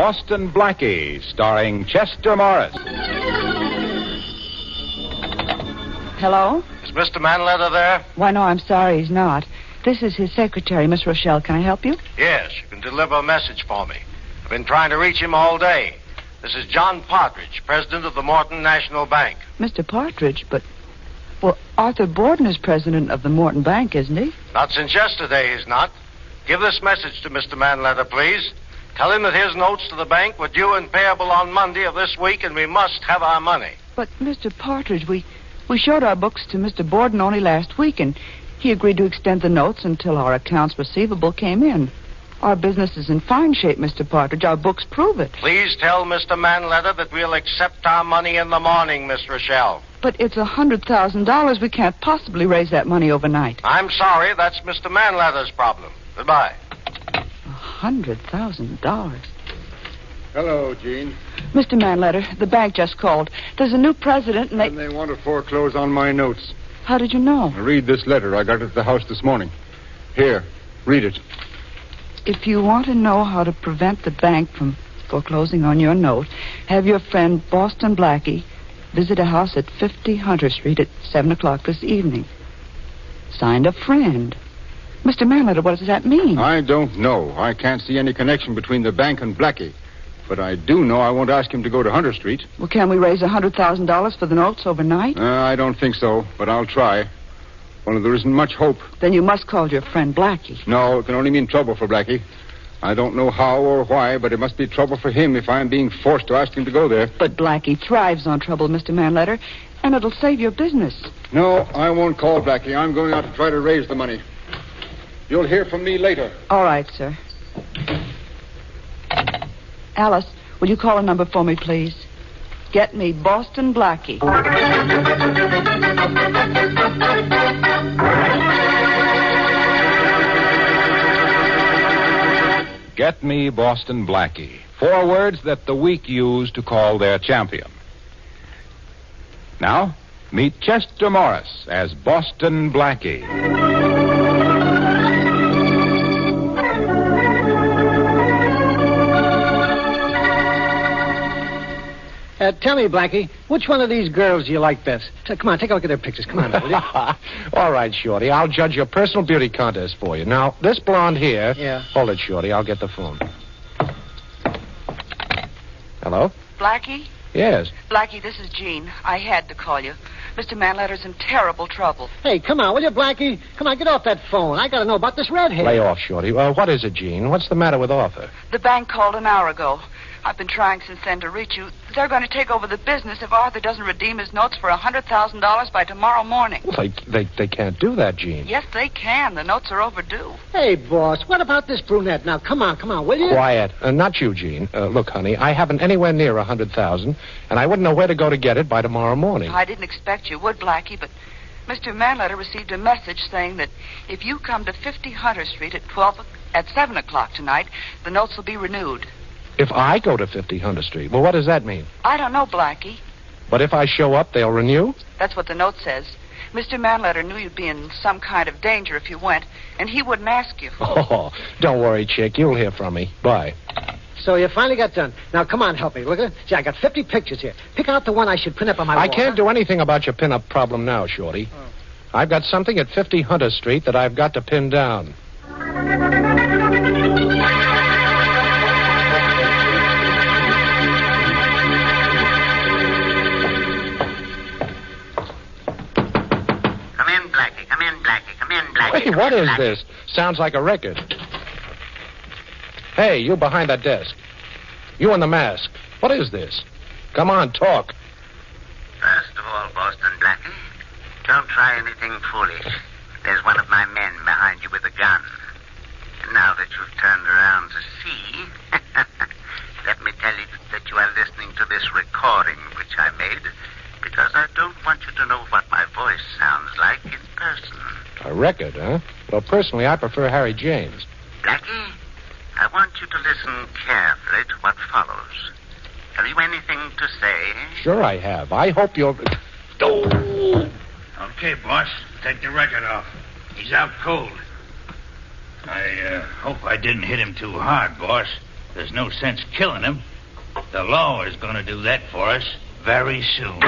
Boston Blackie, starring Chester Morris. Hello? Is Mr. Manletter there? Why, no, I'm sorry, he's not. This is his secretary, Miss Rochelle. Can I help you? Yes, you can deliver a message for me. I've been trying to reach him all day. This is John Partridge, president of the Morton National Bank. Mr. Partridge, but... Well, Arthur Borden is president of the Morton Bank, isn't he? Not since yesterday, he's not. Give this message to Mr. Manletter, please. Tell him that his notes to the bank were due and payable on Monday of this week, and we must have our money. But, Mr. Partridge, we showed our books to Mr. Borden only last week, and he agreed to extend the notes until our accounts receivable came in. Our business is in fine shape, Mr. Partridge. Our books prove it. Please tell Mr. Manletter that we'll accept our money in the morning, Miss Rochelle. But it's $100,000. We can't possibly raise that money overnight. I'm sorry. That's Mr. Manletter's problem. Goodbye. $100,000. Hello, Gene. Mr. Manletter, the bank just called. There's a new president, and they want to foreclose on my notes. How did you know? Read this letter. I got it at the house this morning. Here, read it. If you want to know how to prevent the bank from foreclosing on your note, have your friend Boston Blackie visit a house at 50 Hunter Street at 7 o'clock this evening. Signed, a friend. Mr. Manletter, what does that mean? I don't know. I can't see any connection between the bank and Blackie. But I do know I won't ask him to go to Hunter Street. Well, can we raise $100,000 for the notes overnight? I don't think so, but I'll try. Only there isn't much hope. Then you must call your friend Blackie. No, it can only mean trouble for Blackie. I don't know how or why, but it must be trouble for him if I'm being forced to ask him to go there. But Blackie thrives on trouble, Mr. Manletter, and it'll save your business. No, I won't call Blackie. I'm going out to try to raise the money. You'll hear from me later. All right, sir. Alice, will you call a number for me, please? Get me Boston Blackie. Get me Boston Blackie. 4 words that the weak use to call their champion. Now, meet Chester Morris as Boston Blackie. Tell me, Blackie, which one of these girls do you like best? Come on, take a look at their pictures. Come on, will you? All right, Shorty. I'll judge your personal beauty contest for you. Now, this blonde here... Yeah. Hold it, Shorty. I'll get the phone. Hello? Blackie? Yes. Blackie, this is Jean. I had to call you. Mr. Manletter's in terrible trouble. Hey, come on, will you, Blackie? Come on, get off that phone. I got to know about this redhead. Lay off, Shorty. What is it, Jean? What's the matter with Arthur? The bank called an hour ago. I've been trying since then to reach you. They're going to take over the business if Arthur doesn't redeem his notes for $100,000 by tomorrow morning. Well, they can't do that, Jean. Yes, they can. The notes are overdue. Hey, boss, what about this brunette? Now, come on, will you? Quiet. Not you, Jean. Look, honey, I haven't anywhere near $100,000, and I wouldn't know where to go to get it by tomorrow morning. I didn't expect you would, Blackie, but Mr. Manletter received a message saying that if you come to 50 Hunter Street at 7 o'clock tonight, the notes will be renewed. If I go to 50 Hunter Street, well, what does that mean? I don't know, Blackie. But if I show up, they'll renew? That's what the note says. Mr. Manletter knew you'd be in some kind of danger if you went, and he wouldn't ask you. Oh, don't worry, chick. You'll hear from me. Bye. So you finally got done. Now, come on, help me. Look at it. See, I got 50 pictures here. Pick out the one I should print up on my wall. I can't do anything about your pin-up problem now, Shorty. Oh. I've got something at 50 Hunter Street that I've got to pin down. Hey, what is this? Sounds like a record. Hey, you behind that desk. You in the mask. What is this? Come on, talk. First of all, Boston Blackie, don't try anything foolish. There's one of my men behind you with a gun. And now that you've turned around to see, let me tell you that you are listening to this recording which I made, because I don't want you to know what my voice sounds like in person. A record, huh? Well, personally, I prefer Harry James. Blackie, I want you to listen carefully to what follows. Have you anything to say? Sure I have. I hope you'll... Oh! Okay, boss. Take the record off. He's out cold. I hope I didn't hit him too hard, boss. There's no sense killing him. The law is going to do that for us very soon.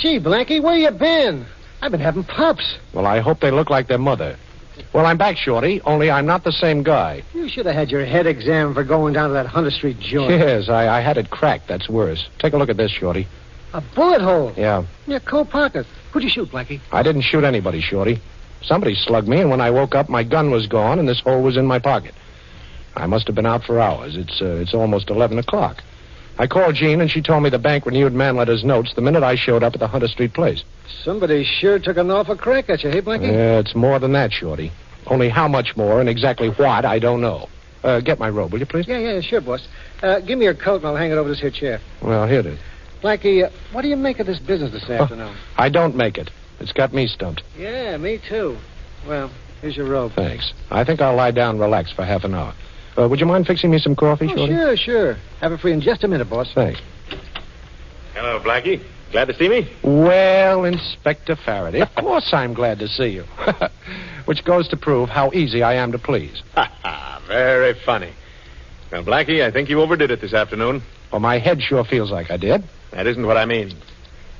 Gee, Blackie, where you been? I've been having pups. Well, I hope they look like their mother. Well, I'm back, Shorty, only I'm not the same guy. You should have had your head examined for going down to that Hunter Street joint. Yes, I had it cracked. That's worse. Take a look at this, Shorty. A bullet hole? Yeah. In your coat pocket. Who'd you shoot, Blackie? I didn't shoot anybody, Shorty. Somebody slugged me, and when I woke up, my gun was gone, and this hole was in my pocket. I must have been out for hours. It's almost 11 o'clock. I called Jean, and she told me the bank renewed Manletter's notes the minute I showed up at the Hunter Street place. Somebody sure took an awful crack at you, hey, Blackie? Yeah, it's more than that, Shorty. Only how much more and exactly what, I don't know. Get my robe, will you, please? Yeah, sure, boss. Give me your coat, and I'll hang it over this here chair. Well, here it is. Blackie, what do you make of this business this afternoon? I don't make it. It's got me stumped. Yeah, me too. Well, here's your robe. Thanks. I think I'll lie down and relax for half an hour. Would you mind fixing me some coffee, Shorty? Sure. Have it free in just a minute, boss. Thanks. Hello, Blackie. Glad to see me? Well, Inspector Farraday, of course I'm glad to see you. Which goes to prove how easy I am to please. Very funny. Now, Blackie, I think you overdid it this afternoon. Well, my head sure feels like I did. That isn't what I mean.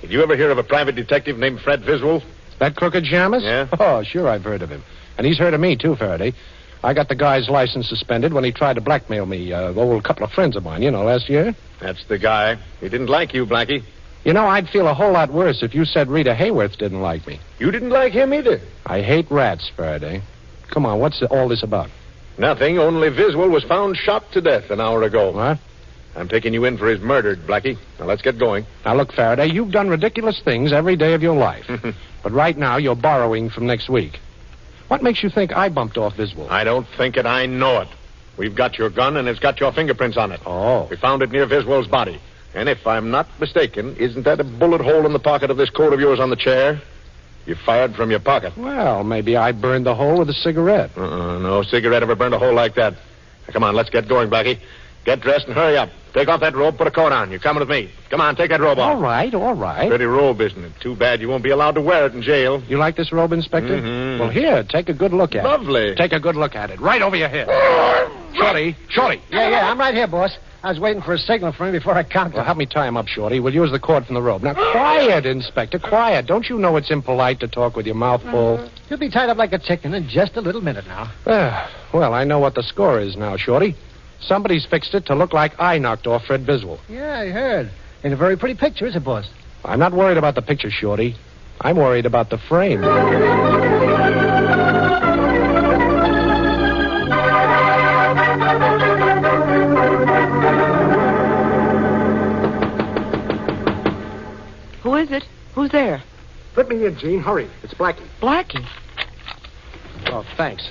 Did you ever hear of a private detective named Fred Viswell? That crooked Jamis? Yeah. Oh, sure, I've heard of him. And he's heard of me, too, Farraday. I got the guy's license suspended when he tried to blackmail me. A couple of friends of mine, last year. That's the guy. He didn't like you, Blackie. I'd feel a whole lot worse if you said Rita Hayworth didn't like me. You didn't like him either. I hate rats, Farraday. Come on, what's all this about? Nothing, only Viswell was found shot to death an hour ago. What? I'm taking you in for his murder, Blackie. Now, let's get going. Now, look, Farraday, you've done ridiculous things every day of your life. But right now, you're borrowing from next week. What makes you think I bumped off Viswell? I don't think it. I know it. We've got your gun, and it's got your fingerprints on it. Oh. We found it near Viswell's body. And if I'm not mistaken, isn't that a bullet hole in the pocket of this coat of yours on the chair? You fired from your pocket. Well, maybe I burned the hole with a cigarette. No cigarette ever burned a hole like that. Now, come on, let's get going, Blackie. Get dressed and hurry up. Take off that robe, put a coat on. You're coming with me. Come on, take that robe off. All right. Pretty robe, isn't it? Too bad you won't be allowed to wear it in jail. You like this robe, Inspector? Mm-hmm. Well, here, take a good look at it. Lovely. Take a good look at it. Right over your head. Shorty. Yeah, I'm right here, boss. I was waiting for a signal from him before I counted. Well, help me tie him up, Shorty. We'll use the cord from the robe. Now, quiet, Inspector, quiet. Don't you know it's impolite to talk with your mouth full? He'll be tied up like a chicken in just a little minute now. Well, I know what the score is now, Shorty. Somebody's fixed it to look like I knocked off Fred Viswell. Yeah, I heard. Ain't a very pretty picture, is it, boss? I'm not worried about the picture, Shorty. I'm worried about the frame. Who is it? Who's there? Let me in, Jean. Hurry. It's Blackie. Blackie. Oh, thanks.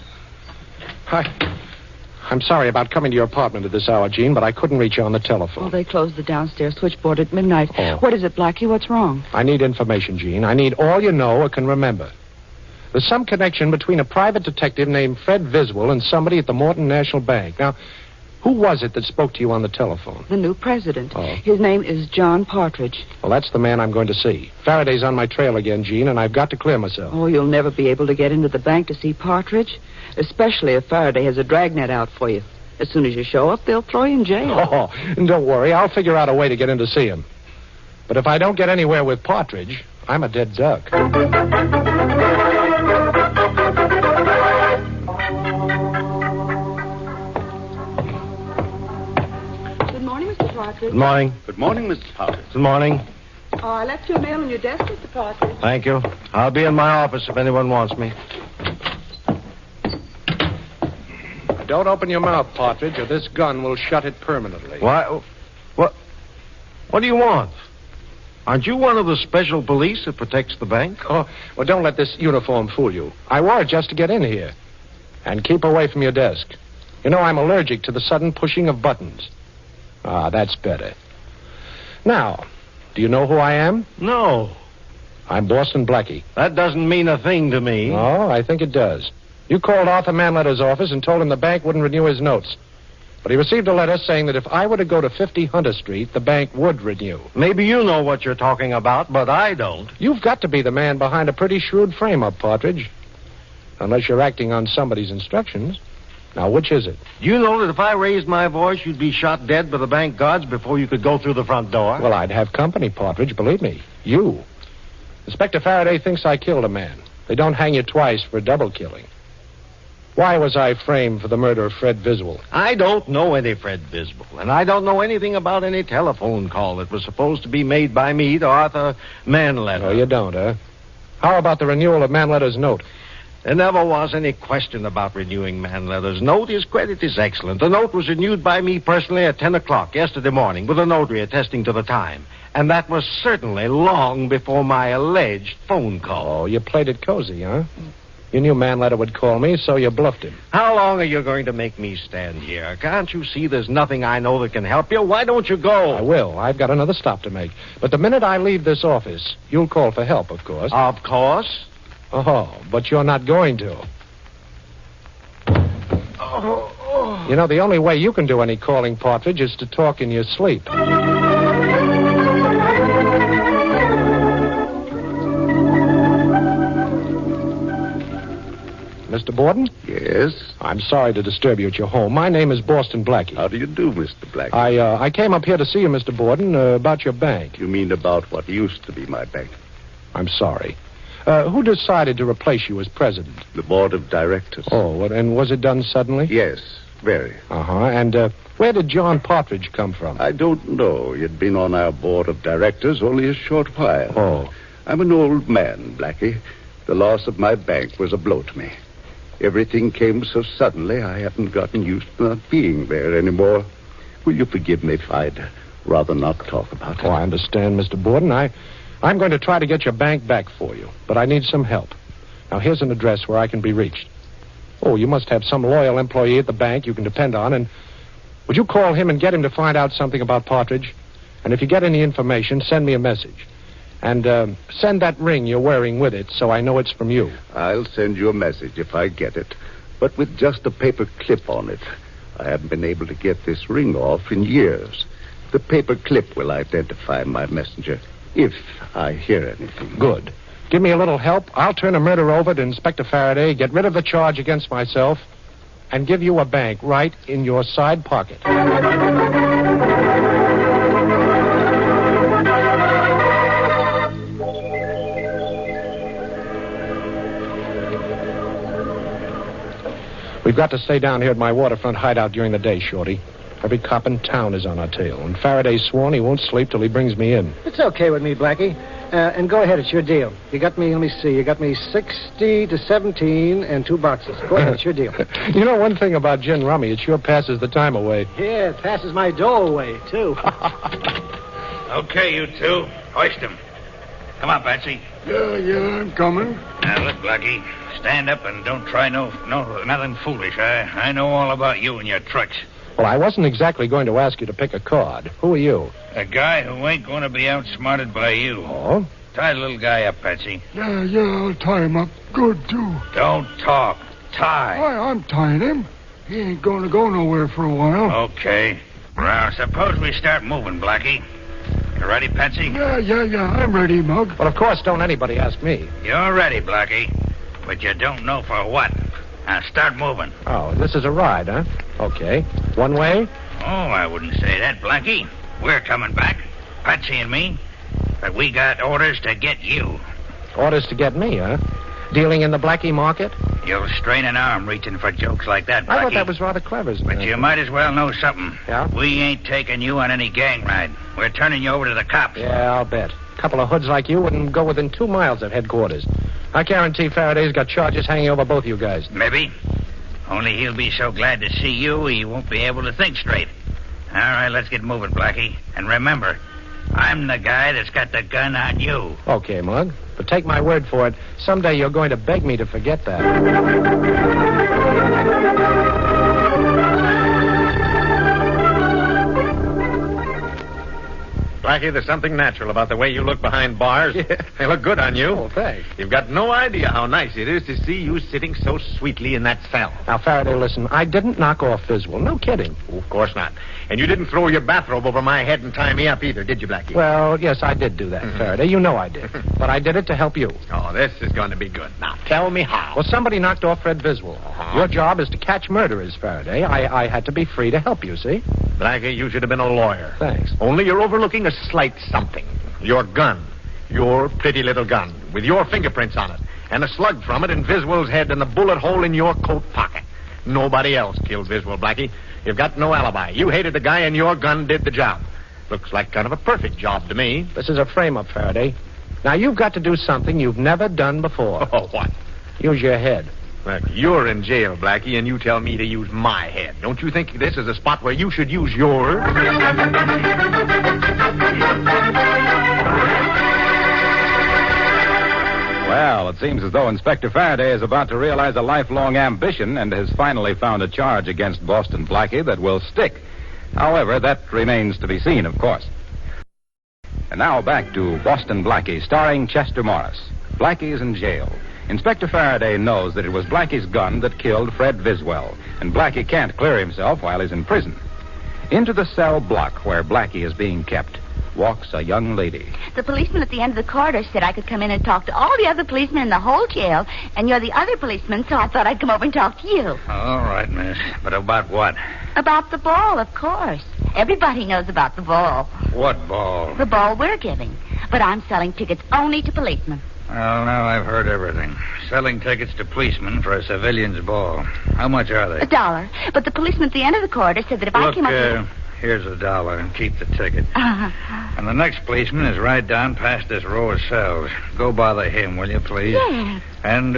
I'm sorry about coming to your apartment at this hour, Jean, but I couldn't reach you on the telephone. Well, they closed the downstairs switchboard at midnight. Oh. What is it, Blackie? What's wrong? I need information, Jean. I need all you know or can remember. There's some connection between a private detective named Fred Viswell and somebody at the Morton National Bank. Now, who was it that spoke to you on the telephone? The new president. Oh. His name is John Partridge. Well, that's the man I'm going to see. Faraday's on my trail again, Jean, and I've got to clear myself. Oh, you'll never be able to get into the bank to see Partridge, especially if Faraday has a dragnet out for you. As soon as you show up, they'll throw you in jail. Oh, and don't worry. I'll figure out a way to get in to see him. But if I don't get anywhere with Partridge, I'm a dead duck. Good morning, Mr. Partridge. Good morning. Good morning, Mrs. Partridge. Good morning. Oh, I left your mail on your desk, Mr. Partridge. Thank you. I'll be in my office if anyone wants me. Don't open your mouth, Partridge, or this gun will shut it permanently. Why? What do you want? Aren't you one of the special police that protects the bank? Oh, well, don't let this uniform fool you. I wore it just to get in here. And keep away from your desk. You know, I'm allergic to the sudden pushing of buttons. Ah, that's better. Now, do you know who I am? No. I'm Boston Blackie. That doesn't mean a thing to me. Oh, I think it does. You called Arthur Manletter's office and told him the bank wouldn't renew his notes. But he received a letter saying that if I were to go to 50 Hunter Street, the bank would renew. Maybe you know what you're talking about, but I don't. You've got to be the man behind a pretty shrewd frame-up, Partridge. Unless you're acting on somebody's instructions. Now, which is it? You know that if I raised my voice, you'd be shot dead by the bank guards before you could go through the front door? Well, I'd have company, Partridge, believe me. You. Inspector Farraday thinks I killed a man. They don't hang you twice for double killing. Why was I framed for the murder of Fred Viswell? I don't know any Fred Viswell, and I don't know anything about any telephone call that was supposed to be made by me to Arthur Manletter. Oh, you don't, huh? How about the renewal of Manletter's note? There never was any question about renewing Manletter's note. His credit is excellent. The note was renewed by me personally at 10 o'clock yesterday morning with a notary attesting to the time. And that was certainly long before my alleged phone call. Oh, you played it cozy, huh? You knew Manletter would call me, so you bluffed him. How long are you going to make me stand here? Can't you see there's nothing I know that can help you? Why don't you go? I will. I've got another stop to make. But the minute I leave this office, you'll call for help, of course. Of course. Oh, but you're not going to. You know, the only way you can do any calling, Partridge, is to talk in your sleep. Mr. Borden? Yes? I'm sorry to disturb you at your home. My name is Boston Blackie. How do you do, Mr. Blackie? I came up here to see you, Mr. Borden, about your bank. You mean about what used to be my bank? I'm sorry. Who decided to replace you as president? The board of directors. Oh, and was it done suddenly? Yes, very. Uh-huh. And where did John Partridge come from? I don't know. He'd been on our board of directors only a short while. Oh. I'm an old man, Blackie. The loss of my bank was a blow to me. Everything came so suddenly, I hadn't gotten used to not being there anymore. Will you forgive me if I'd rather not talk about it? Oh, I understand, Mr. Borden. I'm going to try to get your bank back for you, but I need some help. Now, here's an address where I can be reached. Oh, you must have some loyal employee at the bank you can depend on, and would you call him and get him to find out something about Partridge? And if you get any information, send me a message. And send that ring you're wearing with it so I know it's from you. I'll send you a message if I get it, but with just a paper clip on it. I haven't been able to get this ring off in years. The paper clip will identify my messenger if I hear anything. Good. Give me a little help. I'll turn a murder over to Inspector Farraday, get rid of the charge against myself, and give you a bank right in your side pocket. We've got to stay down here at my waterfront hideout during the day, Shorty. Every cop in town is on our tail, and Faraday's sworn he won't sleep till he brings me in. It's okay with me, Blackie. And go ahead, it's your deal. You got me, let me see, you got me 60 to 17 and 2 boxes. Go ahead, it's your deal. You know one thing about gin rummy, it sure passes the time away. Yeah, it passes my dough away, too. Okay, you two. Hoist him. Come on, Patsy. Yeah, I'm coming. Now, look, Blackie. Stand up and don't try nothing foolish. I know all about you and your tricks. Well, I wasn't exactly going to ask you to pick a card. Who are you? A guy who ain't going to be outsmarted by you. Oh? Tie the little guy up, Patsy. Yeah, I'll tie him up good, too. Don't talk. Tie. I'm tying him. He ain't going to go nowhere for a while. Okay. Well, suppose we start moving, Blackie. You ready, Patsy? Yeah, I'm ready, Mug. Well, of course, don't anybody ask me. You're ready, Blackie. But you don't know for what. Now, start moving. Oh, this is a ride, huh? Okay. One way? Oh, I wouldn't say that, Blackie. We're coming back, Patsy and me. But we got orders to get you. Orders to get me, huh? Dealing in the Blackie market? You'll strain an arm reaching for jokes like that, Blackie. I thought that was rather clever, But you might as well know something. Yeah? We ain't taking you on any gang ride. We're turning you over to the cops. Yeah, I'll bet. A couple of hoods like you wouldn't go within 2 miles of headquarters. I guarantee Faraday's got charges hanging over both you guys. Maybe. Only he'll be so glad to see you, he won't be able to think straight. All right, let's get moving, Blackie. And remember, I'm the guy that's got the gun on you. Okay, Mug. But take my word for it, someday you're going to beg me to forget that. Blackie, there's something natural about the way you look behind bars. Yeah. They look good on you. Oh, thanks. You've got no idea how nice it is to see you sitting so sweetly in that cell. Now, Faraday, listen. I didn't knock off Viswell. No kidding. Oh, of course not. And you didn't throw your bathrobe over my head and tie me up either, did you, Blackie? Well, yes, I did do that, Faraday. You know I did. But I did it to help you. Oh, this is going to be good. Now, tell me how. Well, somebody knocked off Fred Viswell. Your job is to catch murderers, Faraday. I had to be free to help you, see? Blackie, you should have been a lawyer. Thanks. Only you're overlooking a slight something. Your gun. Your pretty little gun. With your fingerprints on it. And a slug from it in Viswell's head and a bullet hole in your coat pocket. Nobody else killed Viswell, Blackie. You've got no alibi. You hated the guy and your gun did the job. Looks like kind of a perfect job to me. This is a frame-up, Faraday. Now, you've got to do something you've never done before. Oh, what? Use your head. Look, you're in jail, Blackie, and you tell me to use my head. Don't you think this is a spot where you should use yours? Well, it seems as though Inspector Farraday is about to realize a lifelong ambition and has finally found a charge against Boston Blackie that will stick. However, that remains to be seen, of course. And now back to Boston Blackie, starring Chester Morris. Blackie is in jail. Inspector Farraday knows that it was Blackie's gun that killed Fred Viswell, and Blackie can't clear himself while he's in prison. Into the cell block where Blackie is being kept walks a young lady. The policeman at the end of the corridor said I could come in and talk to all the other policemen in the whole jail, and you're the other policeman, so I thought I'd come over and talk to you. All right, miss. But about what? About the ball, of course. Everybody knows about the ball. What ball? The ball we're giving. But I'm selling tickets only to policemen. Well, now I've heard everything. Selling tickets to policemen for a civilian's ball. How much are they? $1. But the policeman at the end of the corridor said that if I came up here... Here's $1 and keep the ticket. And the next policeman is right down past this row of cells. Go bother him, will you, please? Yes. And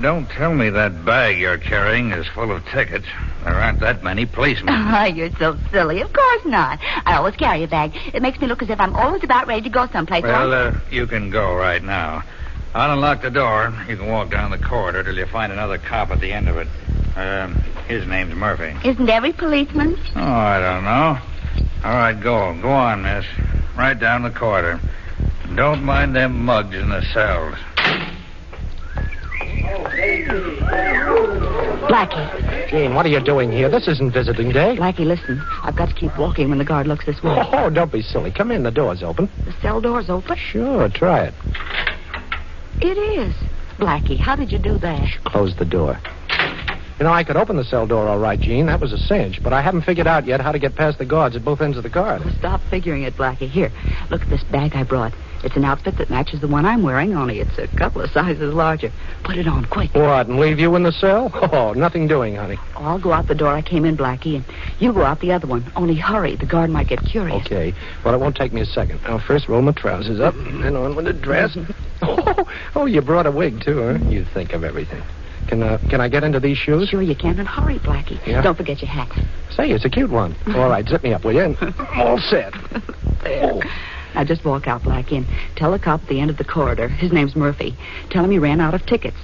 don't tell me that bag you're carrying is full of tickets. There aren't that many policemen. Oh, you're so silly. Of course not. I always carry a bag. It makes me look as if I'm always about ready to go someplace. Well, you can go right now. I'll unlock the door. You can walk down the corridor till you find another cop at the end of it. His name's Murphy. Isn't every policeman? Oh, I don't know. All right, go. Go on, miss. Right down the corridor. Don't mind them mugs in the cells. Blackie. Gene, what are you doing here? This isn't visiting day. Blackie, listen. I've got to keep walking when the guard looks this way. Oh, don't be silly. Come in. The door's open. The cell door's open? Sure, try it. It is. Blackie, how did you do that? Close the door. You know, I could open the cell door all right, Gene. That was a cinch. But I haven't figured out yet how to get past the guards at both ends of the guard. Well, stop figuring it, Blackie. Here, look at this bag I brought. It's an outfit that matches the one I'm wearing, only it's a couple of sizes larger. Put it on, quick. What, and leave you in the cell? Oh, nothing doing, honey. Oh, I'll go out the door I came in, Blackie, and you go out the other one. Only hurry. The guard might get curious. Okay. Well, it won't take me a second. I'll first roll my trousers up, and then on with the dress. Oh, you brought a wig, too, huh? You think of everything. Can I get into these shoes? Sure you can, and hurry, Blackie. Yeah? Don't forget your hat. Say, it's a cute one. All right, zip me up, will you? All set. There. Oh. Now just walk out, Blackie, and tell the cop at the end of the corridor. His name's Murphy. Tell him he ran out of tickets.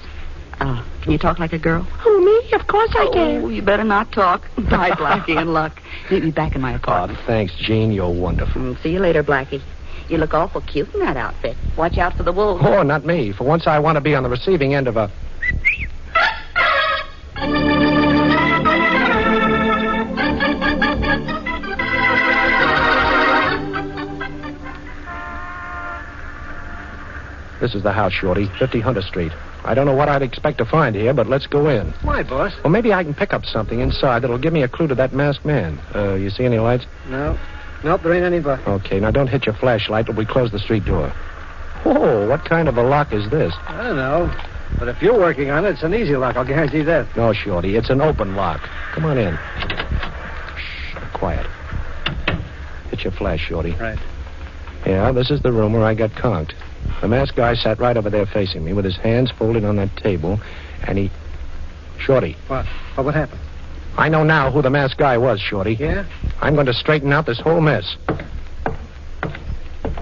Can you talk like a girl? Who, me? Of course I can. Oh, you better not talk. Bye, Blackie, and luck. Meet me back in my apartment. Oh, thanks, Gene. You're wonderful. See you later, Blackie. You look awful cute in that outfit. Watch out for the wolves. Oh, not me. For once, I want to be on the receiving end of a... This is the house, Shorty, 50 Hunter Street. I don't know what I'd expect to find here, but let's go in. Why, boss? Well, maybe I can pick up something inside that'll give me a clue to that masked man. You see any lights? No. Nope, there ain't any but. Okay, now don't hit your flashlight till we close the street door. Oh, what kind of a lock is this? I don't know. But if you're working on it, it's an easy lock, I'll guarantee that. No, Shorty, it's an open lock. Come on in. Shh, quiet. Hit your flash, Shorty. Right. Yeah, this is the room where I got conked. The masked guy sat right over there facing me with his hands folded on that table, and he... Shorty. What? What happened? I know now who the masked guy was, Shorty. Yeah? I'm going to straighten out this whole mess.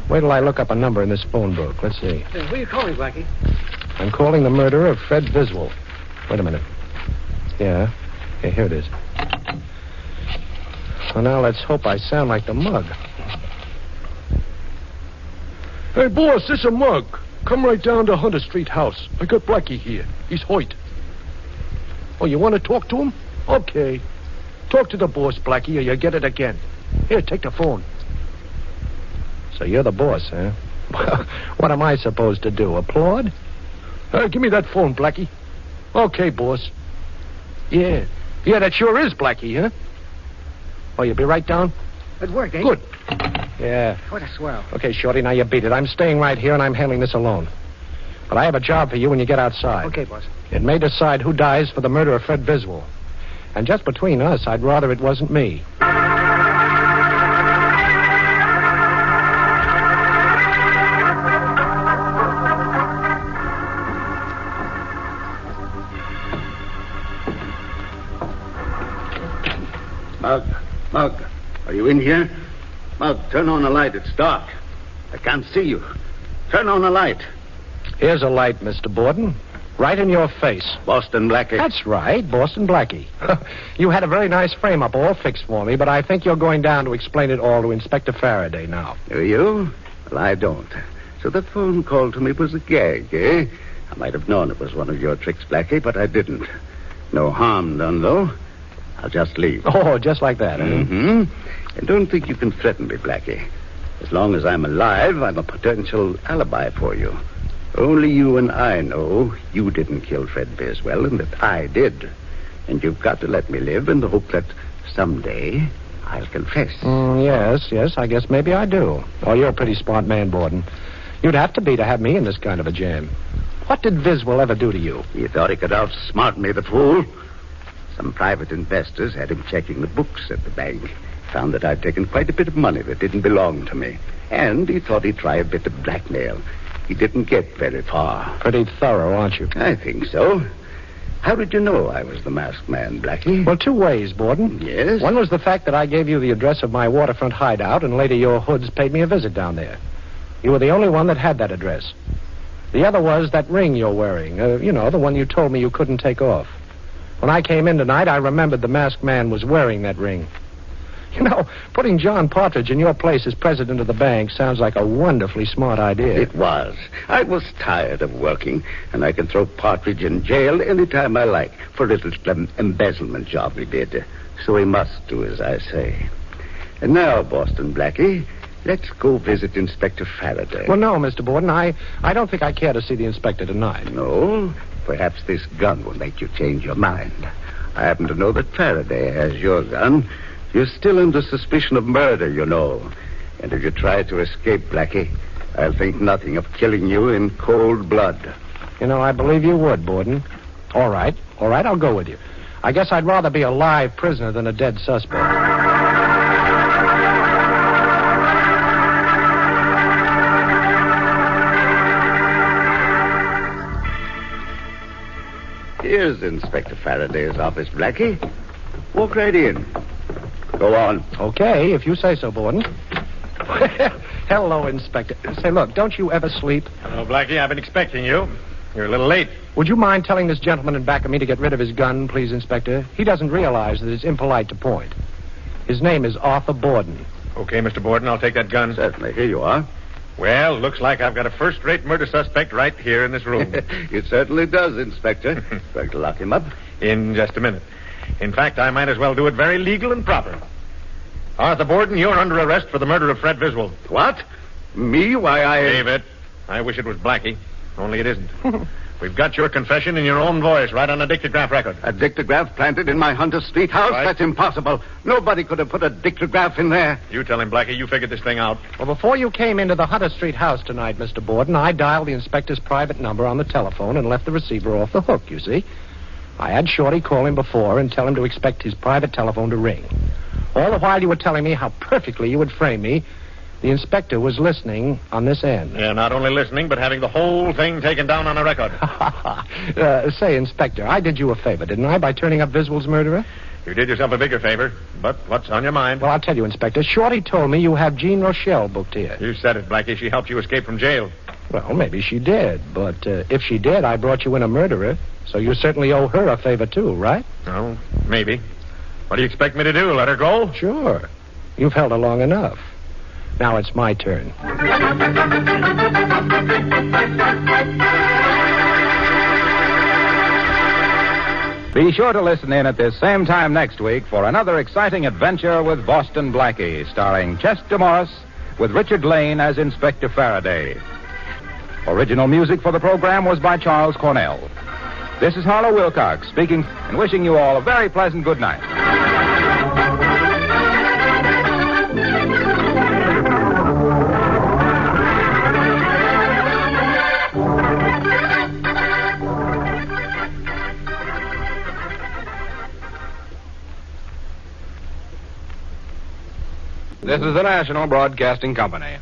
Wait till I look up a number in this phone book. Let's see. Hey, who are you calling, Blackie? I'm calling the murderer of Fred Viswell. Wait a minute. Yeah, here it is. Well, now let's hope I sound like the mug. Hey, boss, this is a mug. Come right down to Hunter Street house. I got Blackie here. He's hurt. Oh, you want to talk to him? Okay. Talk to the boss, Blackie, or you get it again. Here, take the phone. So you're the boss, huh? What am I supposed to do, applaud? Give me that phone, Blackie. Okay, boss. Yeah, that sure is Blackie, huh? Oh, you'll be right down? Good work, eh? Good. Yeah. What a swell. Okay, Shorty, now you beat it. I'm staying right here, and I'm handling this alone. But I have a job for you when you get outside. Okay, boss. It may decide who dies for the murder of Fred Viswell. And just between us, I'd rather it wasn't me. Mug, are you in here? Mug, turn on the light. It's dark. I can't see you. Turn on the light. Here's a light, Mr. Borden. Right in your face. Boston Blackie. That's right, Boston Blackie. You had a very nice frame-up all fixed for me, but I think you're going down to explain it all to Inspector Farraday now. Do you? Well, I don't. So the phone call to me was a gag, eh? I might have known it was one of your tricks, Blackie, but I didn't. No harm done, though. I'll just leave. Oh, just like that, eh? Mm-hmm. And don't think you can threaten me, Blackie. As long as I'm alive, I'm a potential alibi for you. Only you and I know you didn't kill Fred Viswell and that I did. And you've got to let me live in the hope that someday I'll confess. Yes, I guess maybe I do. Oh, you're a pretty smart man, Borden. You'd have to be to have me in this kind of a jam. What did Viswell ever do to you? He thought he could outsmart me, the fool. Some private investors had him checking the books at the bank. Found that I'd taken quite a bit of money that didn't belong to me. And he thought he'd try a bit of blackmail. He didn't get very far. Pretty thorough, aren't you? I think so. How did you know I was the masked man, Blackie? Well, two ways, Borden. Yes? One was the fact that I gave you the address of my waterfront hideout, and later your hoods paid me a visit down there. You were the only one that had that address. The other was that ring you're wearing. The one you told me you couldn't take off. When I came in tonight, I remembered the masked man was wearing that ring. Putting John Partridge in your place as president of the bank sounds like a wonderfully smart idea. It was. I was tired of working, and I can throw Partridge in jail any time I like for a little embezzlement job he did. So he must do as I say. And now, Boston Blackie, let's go visit Inspector Farraday. Well, no, Mr. Borden, I don't think I care to see the inspector tonight. No? Perhaps this gun will make you change your mind. I happen to know that Farraday has your gun. You're still under suspicion of murder, you know. And if you try to escape, Blackie, I'll think nothing of killing you in cold blood. I believe you would, Borden. All right, I'll go with you. I guess I'd rather be a live prisoner than a dead suspect. Here's Inspector Faraday's office, Blackie. Walk right in. Go on. Okay, if you say so, Borden. Hello, Inspector. Say, look, don't you ever sleep? Hello, Blackie. I've been expecting you. You're a little late. Would you mind telling this gentleman in back of me to get rid of his gun, please, Inspector? He doesn't realize that it's impolite to point. His name is Arthur Borden. Okay, Mr. Borden, I'll take that gun. Certainly. Here you are. Well, looks like I've got a first-rate murder suspect right here in this room. It certainly does, Inspector. Going to lock him up? In just a minute. In fact, I might as well do it very legal and proper. Arthur Borden, you're under arrest for the murder of Fred Viswell. What? Me? Why, Save it. I wish it was Blackie. Only it isn't. We've got your confession in your own voice, right on a dictograph record. A dictograph planted in my Hunter Street house? Right. That's impossible. Nobody could have put a dictograph in there. You tell him, Blackie. You figured this thing out. Well, before you came into the Hunter Street house tonight, Mr. Borden, I dialed the inspector's private number on the telephone and left the receiver off the hook, you see. I had Shorty call him before and tell him to expect his private telephone to ring. All the while you were telling me how perfectly you would frame me, the inspector was listening on this end. Yeah, not only listening, but having the whole thing taken down on a record. Say, Inspector, I did you a favor, didn't I, by turning up Viswell's murderer? You did yourself a bigger favor, but what's on your mind? Well, I'll tell you, Inspector. Shorty told me you have Jean Rochelle booked here. You said it, Blackie. She helped you escape from jail. Well, maybe she did, but if she did, I brought you in a murderer, so you certainly owe her a favor, too, right? Oh, maybe. What do you expect me to do, let her go? Sure. You've held her long enough. Now it's my turn. Be sure to listen in at this same time next week for another exciting adventure with Boston Blackie, starring Chester Morris with Richard Lane as Inspector Farraday. Original music for the program was by Charles Cornell. This is Harlow Wilcox speaking and wishing you all a very pleasant good night. This is the National Broadcasting Company.